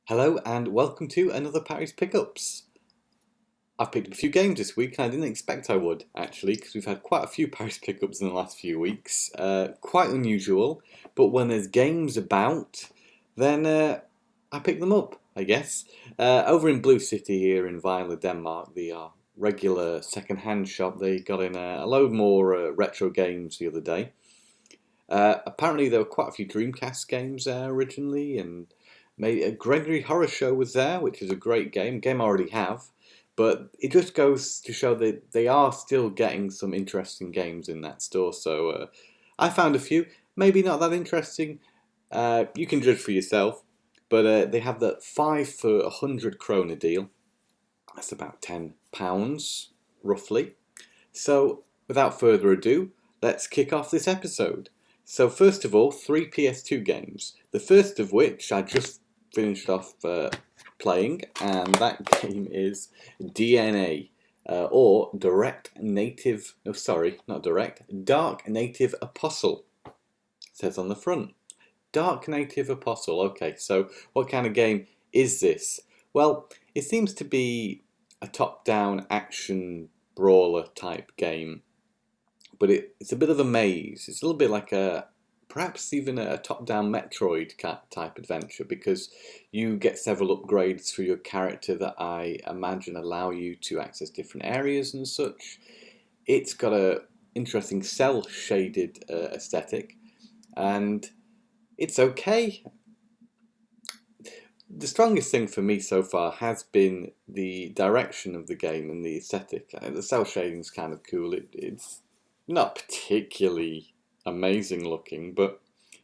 Hello and welcome to another Parry's Pickups. I've picked up a few games this week and I didn't expect I would actually because we've had quite a few Parry's Pickups in the last few weeks. Quite unusual, but when there's games about then I pick them up, I guess. Over in Blue City here in Vejle, Denmark, the regular second-hand shop, they got in a load more retro games the other day. Apparently there were quite a few Dreamcast games there originally, and Gregory Horror Show was there, which is a great game I already have, but it just goes to show that they are still getting some interesting games in that store, so I found a few, maybe not that interesting, you can judge for yourself, but they have the 5 for 100 krona deal, that's about £10, roughly. So, without further ado, let's kick off this episode. So first of all, 3 PS2 games. The first of which I just finished off playing, and that game is d.n.a. Or Direct Native, no sorry, not Direct, Dark Native Apostle. It says on the front. Dark Native Apostle, okay, so what kind of game is this? Well, it seems to be a top-down action brawler type game. But it's a bit of a maze. It's a little bit like perhaps even a top-down Metroid type adventure, because you get several upgrades for your character that I imagine allow you to access different areas and such. It's got a interesting cel-shaded aesthetic, and it's okay. The strongest thing for me so far has been the direction of the game and the aesthetic. The cel shading is kind of cool. It's not particularly amazing looking, but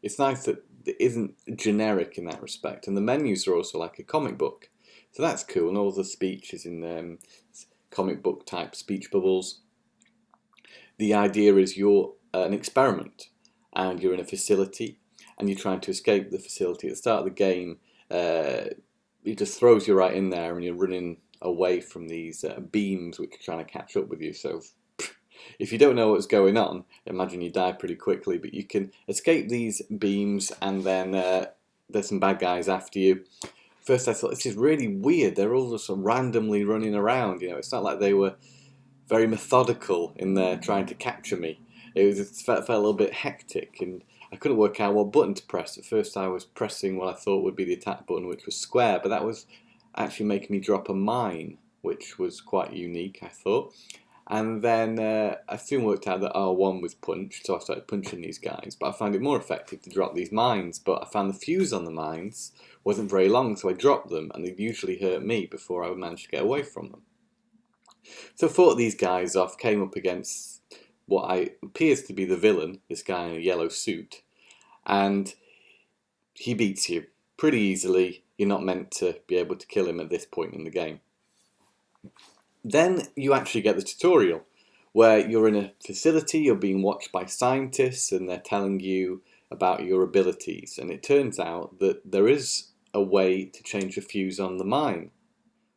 it's nice that it isn't generic in that respect. And the menus are also like a comic book, so that's cool. And all the speech is in comic book type speech bubbles. The idea is you're an experiment, and you're in a facility, and you're trying to escape the facility. At the start of the game, it just throws you right in there, and you're running away from these beams which are trying to catch up with you. So if you don't know what's going on, imagine you die pretty quickly, but you can escape these beams, and then there's some bad guys after you. First I thought, this is really weird, they're all just randomly running around, it's not like they were very methodical in there trying to capture me. It felt a little bit hectic, and I couldn't work out what button to press. At first I was pressing what I thought would be the attack button, which was square, but that was actually making me drop a mine, which was quite unique, I thought. And then I soon worked out that R1 was punch, so I started punching these guys. But I found it more effective to drop these mines. But I found the fuse on the mines wasn't very long, so I dropped them, and they usually hurt me before I would manage to get away from them. So I fought these guys off, came up against what appears to be the villain, this guy in a yellow suit. And he beats you pretty easily. You're not meant to be able to kill him at this point in the game. Then you actually get the tutorial, where you're in a facility, you're being watched by scientists, and they're telling you about your abilities. And it turns out that there is a way to change the fuse on the mine,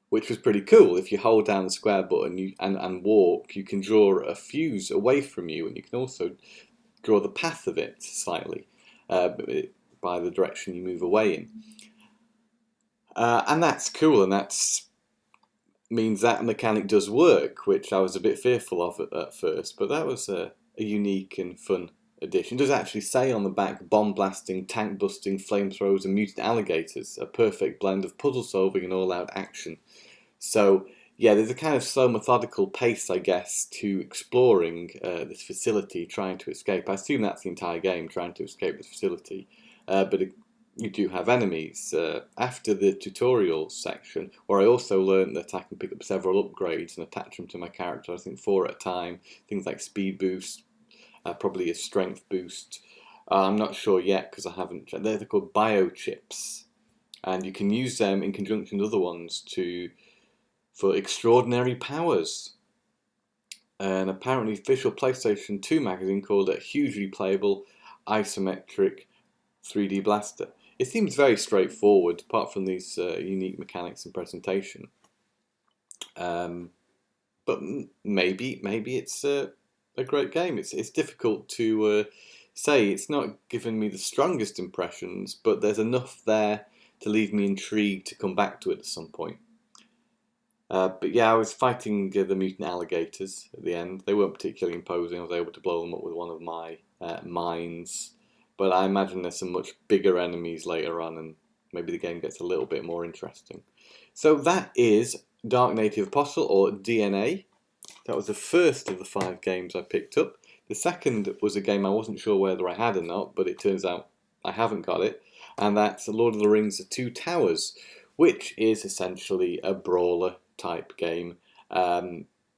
which was pretty cool. If you hold down the square button and walk, you can draw a fuse away from you, and you can also draw the path of it slightly by the direction you move away in. And that's cool, and that's means that mechanic does work, which I was a bit fearful of at first, but that was a unique and fun addition. It does actually say on the back, bomb blasting, tank busting, flamethrowers and mutant alligators, a perfect blend of puzzle solving and all-out action. So yeah, there's a kind of slow methodical pace, I guess, to exploring this facility, trying to escape. I assume that's the entire game, trying to escape this facility, but you do have enemies. After the tutorial section, where I also learned that I can pick up several upgrades and attach them to my character, I think 4 at a time, things like speed boost, probably a strength boost. I'm not sure yet because I haven't checked. They're called biochips, and you can use them in conjunction with other ones for extraordinary powers. And apparently official PlayStation 2 magazine called it a hugely playable isometric 3D blaster. It seems very straightforward, apart from these unique mechanics and presentation. But maybe it's a great game. It's difficult to say. It's not given me the strongest impressions, but there's enough there to leave me intrigued to come back to it at some point. But yeah, I was fighting the mutant alligators at the end. They weren't particularly imposing. I was able to blow them up with one of my mines. But I imagine there's some much bigger enemies later on, and maybe the game gets a little bit more interesting. So that is Dark Native Apostle, or d.n.a. That was the first of the 5 games I picked up. The second was a game I wasn't sure whether I had or not, but it turns out I haven't got it. And that's Lord of the Rings: The Two Towers, which is essentially a brawler type game,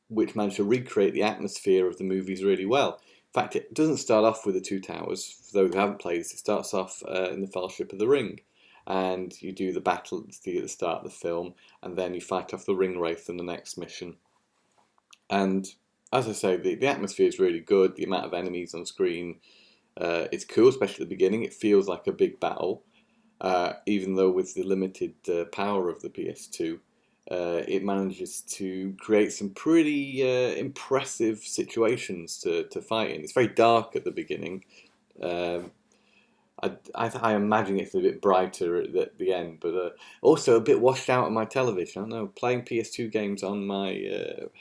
which managed to recreate the atmosphere of the movies really well. In fact, it doesn't start off with the Two Towers. For those who haven't played this, it starts off in the Fellowship of the Ring. And you do the battle at the start of the film, and then you fight off the ring wraith in the next mission. And as I say, the atmosphere is really good. The amount of enemies on screen, it's cool, especially at the beginning. It feels like a big battle, even though with the limited power of the PS2, it manages to create some pretty impressive situations to fight in. It's very dark at the beginning. I imagine it's a bit brighter at the end, but also a bit washed out on my television. I don't know, playing PS2 games on my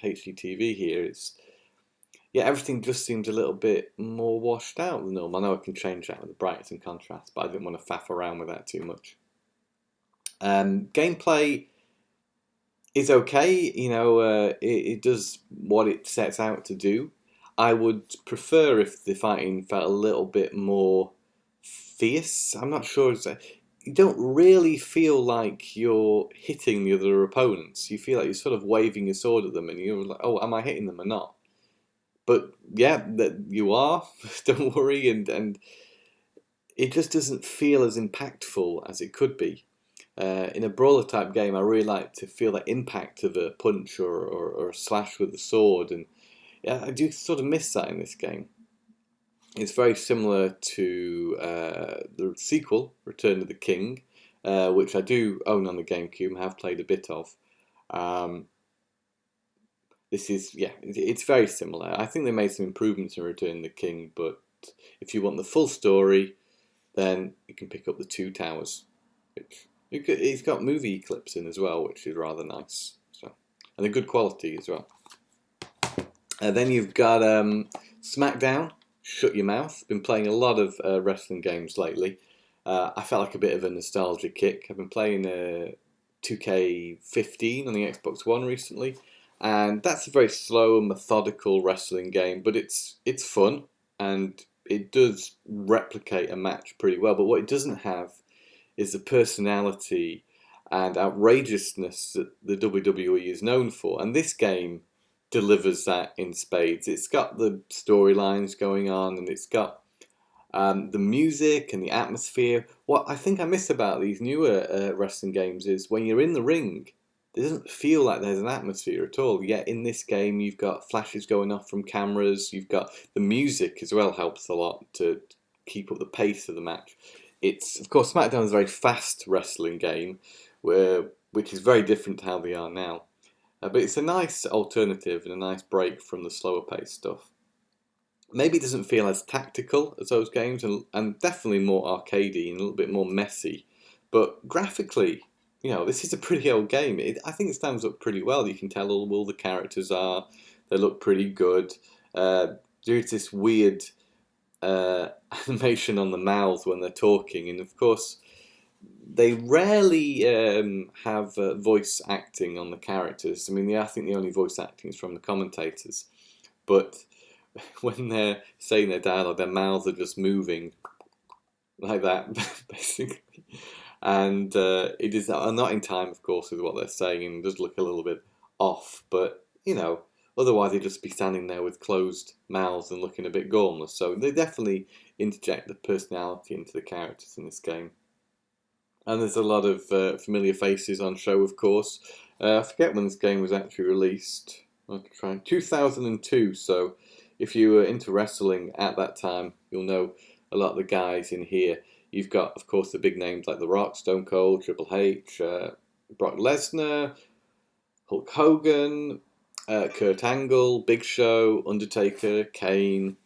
HD TV here, everything just seems a little bit more washed out than normal. I know I can change that with the brightness and contrast, but I didn't want to faff around with that too much. Gameplay is okay, it does what it sets out to do. I would prefer if the fighting felt a little bit more fierce. I'm not sure. You don't really feel like you're hitting the other opponents. You feel like you're sort of waving your sword at them, and you're like, "Oh, am I hitting them or not?" But yeah, that you are. Don't worry, and it just doesn't feel as impactful as it could be. In a brawler type game, I really like to feel that impact of a punch or a slash with the sword, and yeah, I do sort of miss that in this game. It's very similar to the sequel, Return of the King, which I do own on the GameCube and have played a bit of. This is, it's very similar. I think they made some improvements in Return of the King, but if you want the full story, then you can pick up The Two Towers. It's got movie clips in as well, which is rather nice. So, and a good quality as well. Then you've got Smackdown, Shut Your Mouth. Been playing a lot of wrestling games lately. I felt like a bit of a nostalgia kick. I've been playing 2K15 on the Xbox One recently, and that's a very slow and methodical wrestling game, but it's fun, and it does replicate a match pretty well. But what it doesn't have is the personality and outrageousness that the WWE is known for, and this game delivers that in spades. It's got the storylines going on, and it's got the music and the atmosphere. What I think I miss about these newer wrestling games is when you're in the ring, it doesn't feel like there's an atmosphere at all. Yet in this game, you've got flashes going off from cameras. You've got the music as well, helps a lot to keep up the pace of the match. It's, of course, Smackdown is a very fast wrestling game, which is very different to how they are now. But it's a nice alternative and a nice break from the slower paced stuff. Maybe it doesn't feel as tactical as those games, and definitely more arcadey and a little bit more messy. But graphically, this is a pretty old game. I think it stands up pretty well. You can tell all the characters they look pretty good. There's this weird animation on the mouth when they're talking, and of course, they rarely have voice acting on the characters. I mean, I think the only voice acting is from the commentators. But when they're saying their dialogue, their mouths are just moving like that, basically. And it is not in time, of course, with what they're saying, and it does look a little bit off. But, otherwise they'd just be standing there with closed mouths and looking a bit gormless. So they definitely interject the personality into the characters in this game. And there's a lot of familiar faces on show, of course. I forget when this game was actually released. I'll try 2002. So if you were into wrestling at that time, you'll know a lot of the guys in here. You've got, of course, the big names like The Rock, Stone Cold, Triple H, Brock Lesnar, Hulk Hogan, Kurt Angle, Big Show, Undertaker, Kane,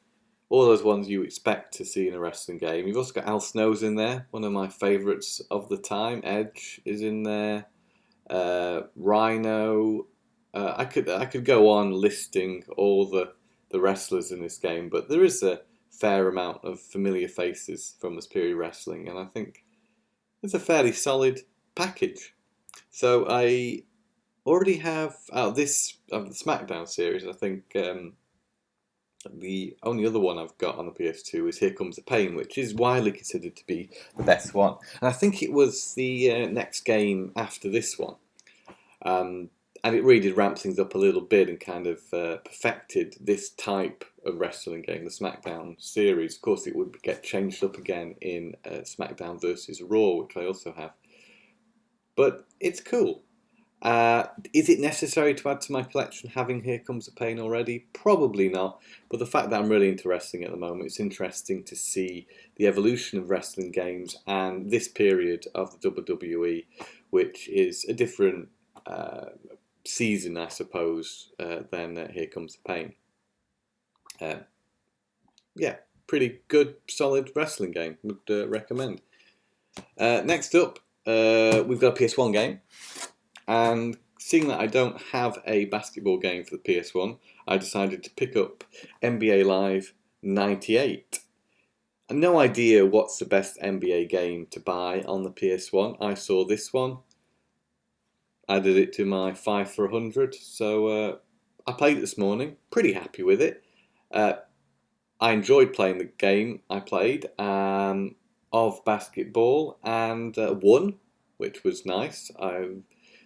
all those ones you expect to see in a wrestling game. You've also got Al Snow's in there, one of my favourites of the time. Edge is in there. Rhino. I could go on listing all the wrestlers in this game, but there is a fair amount of familiar faces from this period of wrestling, and I think it's a fairly solid package. So I already have out this of the Smackdown series. I think the only other one I've got on the PS2 is Here Comes the Pain, which is widely considered to be the best one. And I think it was the next game after this one. And it really did ramp things up a little bit and kind of perfected this type of wrestling game, the Smackdown series. Of course, it would get changed up again in Smackdown versus Raw, which I also have. But it's cool. Is it necessary to add to my collection having Here Comes the Pain already? Probably not. But the fact that I'm really into wrestling at the moment, it's interesting to see the evolution of wrestling games and this period of the WWE, which is a different season, I suppose, than Here Comes the Pain. Yeah, pretty good, solid wrestling game. Would recommend. Next up, we've got a PS1 game. And seeing that I don't have a basketball game for the PS1, I decided to pick up NBA Live 98. No idea what's the best NBA game to buy on the PS1. I saw this one, added it to my 5 for 100, so I played it this morning, pretty happy with it. I enjoyed playing the game I played of basketball and won, which was nice. I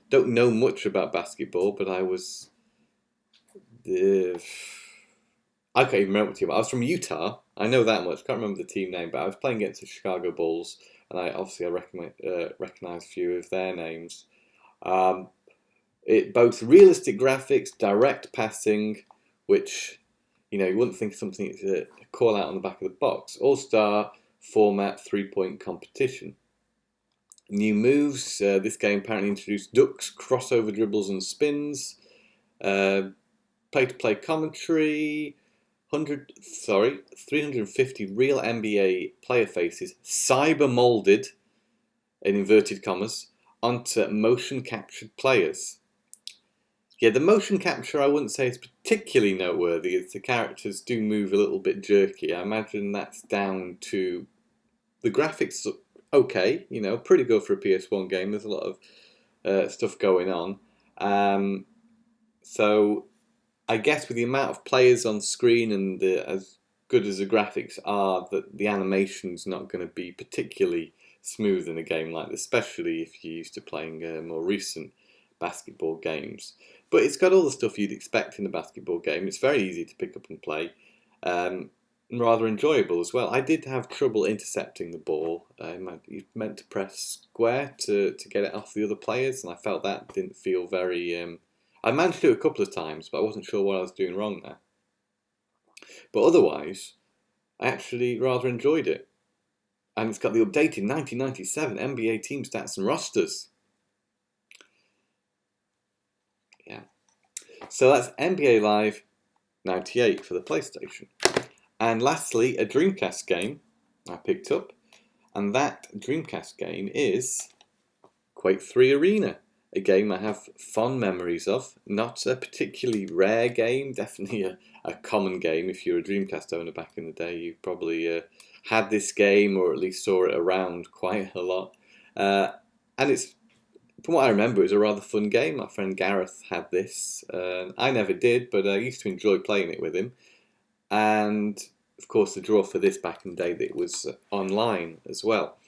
don't know much about basketball, but I was... I can't even remember the team. I was from Utah. I know that much. Can't remember the team name, but I was playing against the Chicago Bulls, and I recognize a few of their names. It boasts realistic graphics, direct passing, which you wouldn't think something to call out on the back of the box. All-star format 3-point competition. New moves. This game apparently introduced ducks, crossover dribbles and spins. Play-to-play commentary. 350 real NBA player faces, cyber molded, in inverted commas, onto motion captured players. Yeah, the motion capture I wouldn't say is particularly noteworthy, as the characters do move a little bit jerky. I imagine that's down to the graphics. Okay, pretty good for a PS1 game. There's a lot of stuff going on. So I guess with the amount of players on screen and as good as the graphics are, that the animation's not going to be particularly smooth in a game like this, especially if you're used to playing more recent basketball games. But it's got all the stuff you'd expect in a basketball game. It's very easy to pick up and play. And rather enjoyable as well. I did have trouble intercepting the ball. You meant to press square to get it off the other players, and I felt that didn't feel very... I managed to do it a couple of times, but I wasn't sure what I was doing wrong there. But otherwise, I actually rather enjoyed it. And it's got the updated 1997 NBA team stats and rosters. Yeah. So that's NBA Live 98 for the PlayStation. And lastly, a Dreamcast game I picked up. And that Dreamcast game is Quake 3 Arena. A game I have fond memories of. Not a particularly rare game, definitely a common game. If you're a Dreamcast owner back in the day, you probably had this game or at least saw it around quite a lot. And it's, from what I remember, it was a rather fun game. My friend Gareth had this. I never did, but I used to enjoy playing it with him. And of course, the draw for this back in the day, that it was online as well.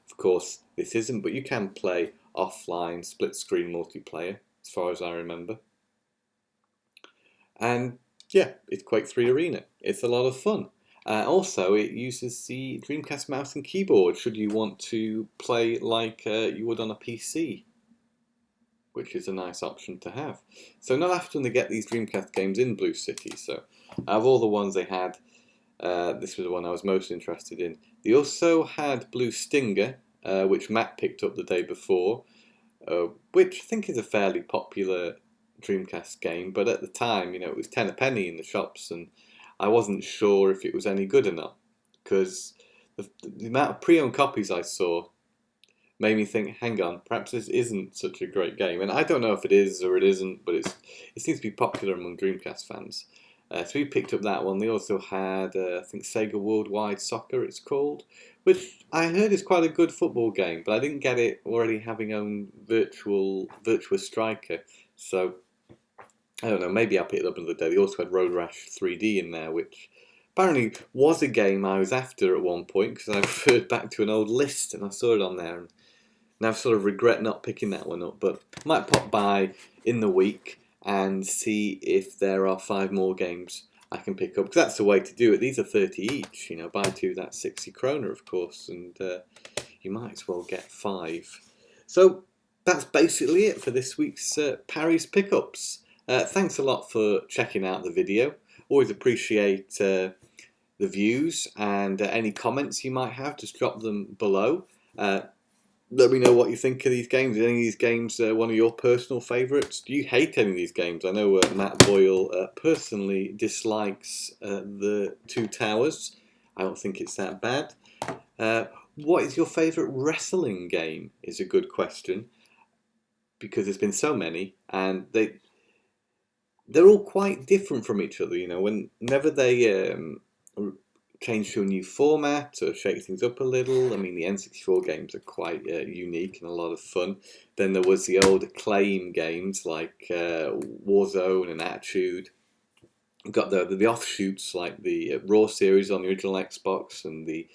Of course, this isn't, but you can play offline split-screen multiplayer, as far as I remember. And yeah, it's Quake 3 Arena. It's a lot of fun. Also, it uses the Dreamcast mouse and keyboard, should you want to play like you would on a PC, which is a nice option to have. So not often they get these Dreamcast games in Blue City, so out of all the ones they had, this was the one I was most interested in. They also had Blue Stinger, which Matt picked up the day before, which I think is a fairly popular Dreamcast game, but at the time, it was 10 a penny in the shops, and I wasn't sure if it was any good or not, because the amount of pre-owned copies I saw made me think, hang on, perhaps this isn't such a great game. And I don't know if it is or it isn't, but it seems to be popular among Dreamcast fans. So we picked up that one. They also had, I think, Sega Worldwide Soccer, it's called, which I heard is quite a good football game, but I didn't get it already having owned Virtua Striker. So I don't know, maybe I'll pick it up another day. They also had Road Rash 3D in there, which apparently was a game I was after at one point because I referred back to an old list and I saw it on there. And now I sort of regret not picking that one up, but I might pop by in the week and see if there are 5 more games I can pick up, because that's the way to do it. These are 30 each, you know, buy 2, that's 60 kroner, of course, and you might as well get 5. So that's basically it for this week's Parry's Pickups. Thanks a lot for checking out the video. Always appreciate the views, and any comments you might have, just drop them below. Let me know what you think of these games. Are any of these games one of your personal favourites? Do you hate any of these games? I know Matt Boyle personally dislikes the Two Towers. I don't think it's that bad. What is your favourite wrestling game is a good question, because there's been so many, and they're all quite different from each other. You know, whenever they change to a new format or shake things up a little. I mean, the N64 games are quite unique and a lot of fun. Then there was the old Acclaim games like Warzone and Attitude. We've got the offshoots like the Raw series on the original Xbox and the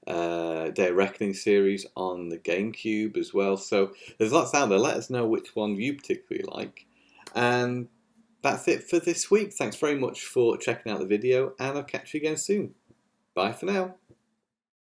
Day of Reckoning series on the GameCube as well. So there's lots out there. Let us know which one you particularly like. And that's it for this week. Thanks very much for checking out the video, and I'll catch you again soon. Bye for now.